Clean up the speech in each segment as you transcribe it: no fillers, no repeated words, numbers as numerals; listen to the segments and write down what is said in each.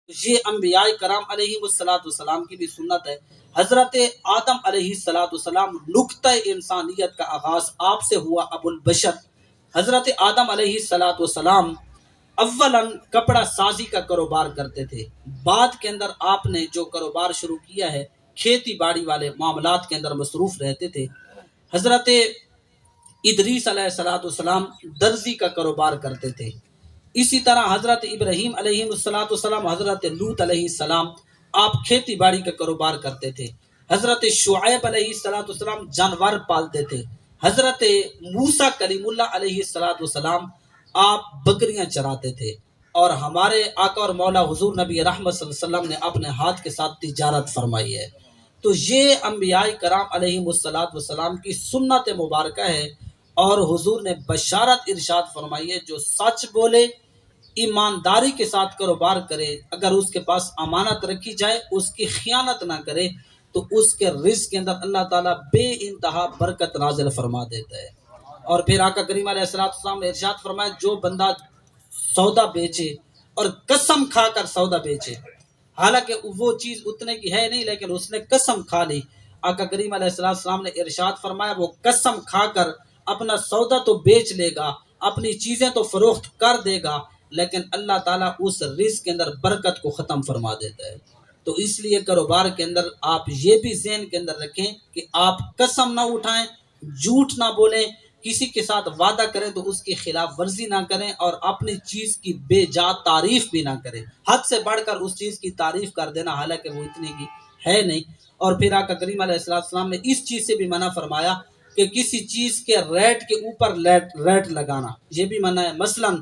یہ انبیاء کرام علیہ والسلام کی بھی سنت ہے۔ حضرت آدم علیہ السلام نقطہ انسانیت کا آغاز آپ سے ہوا ابو البشر۔ حضرت آدم علیہ السلام اولاً کپڑا سازی کا کاروبار کرتے تھے، بعد کے اندر آپ نے جو کاروبار شروع کیا ہے کھیتی باڑی والے معاملات کے اندر مصروف رہتے تھے۔ حضرت ادریس علیہ السلام درزی کا کاروبار کرتے تھے۔ اسی طرح حضرت ابراہیم علیہ السلام، حضرت لوط علیہ السلام آپ کھیتی باڑی کا کاروبار کرتے تھے۔ حضرت شعیب علیہ السلام جانور پالتے تھے۔ حضرت موسیٰ کلیم اللہ علیہ السلام آپ بکریاں چراتے تھے۔ اور ہمارے آقا اور مولا حضور نبی رحمت صلی اللہ علیہ وسلم نے اپنے ہاتھ کے ساتھ تجارت فرمائی ہے۔ تو یہ انبیاء کرام علیہ السلام کی سنت مبارکہ ہے، اور حضور نے بشارت ارشاد فرمائی ہے جو سچ بولے، ایمانداری کے ساتھ کاروبار کرے، اگر اس کے پاس امانت رکھی جائے اس کی خیانت نہ کرے تو اس کے رزق کے اندر اللہ تعالیٰ بے انتہا برکت نازل فرما دیتا ہے۔ اور پھر آقا کریم علیہ السلام نے ارشاد فرمایا جو بندہ سودا بیچے اور قسم کھا کر سودا بیچے، حالانکہ وہ چیز اتنے کی ہے نہیں لیکن اس نے قسم کھا لی، آقا کریم علیہ السلام نے ارشاد فرمایا وہ قسم کھا کر اپنا سودا تو بیچ لے گا، اپنی چیزیں تو فروخت کر دے گا، لیکن اللہ تعالیٰ اس رزق کے اندر برکت کو ختم فرما دیتا ہے۔ تو اس لیے کاروبار کے اندر آپ یہ بھی ذہن کے اندر رکھیں کہ آپ قسم نہ اٹھائیں، جھوٹ نہ بولیں، کسی کے ساتھ وعدہ کریں تو اس کی خلاف ورزی نہ کریں، اور اپنی چیز کی بے جا تعریف بھی نہ کریں، حد سے بڑھ کر اس چیز کی تعریف کر دینا حالانکہ وہ اتنے کی ہے نہیں۔ اور پھر آقا کریم علیہ السلام نے اس چیز سے بھی منع فرمایا کہ کسی چیز کے ریٹ کے اوپر ریٹ لگانا، یہ بھی منع ہے۔ مثلاً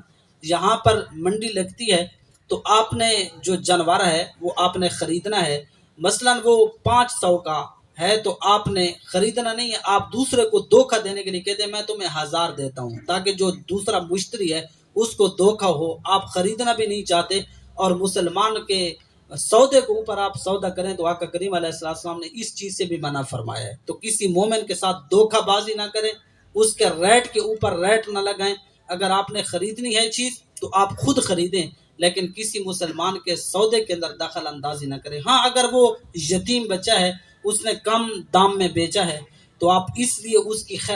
یہاں پر منڈی لگتی ہے تو آپ نے جو جانور ہے وہ آپ نے خریدنا ہے، مثلاً وہ 500 کا ہے تو آپ نے خریدنا نہیں ہے، آپ دوسرے کو دھوکہ دینے کے لیے کہتے ہیں میں تمہیں 1000 دیتا ہوں، تاکہ جو دوسرا مشتری ہے اس کو دھوکہ ہو، آپ خریدنا بھی نہیں چاہتے اور مسلمان کے سودے کے اوپر آپ سودا کریں، تو آقا کریم علیہ السلام نے اس چیز سے بھی منع فرمایا ہے۔ تو کسی مومن کے ساتھ دھوکہ بازی نہ کریں، اس کے ریٹ کے اوپر ریٹ نہ لگائیں، اگر آپ نے خریدنی ہے چیز تو آپ خود خریدیں لیکن کسی مسلمان کے سودے کے اندر دخل اندازی نہ کریں۔ ہاں اگر وہ یتیم بچہ ہے، اس نے کم دام میں بیچا ہے تو آپ اس لیے اس کی خیر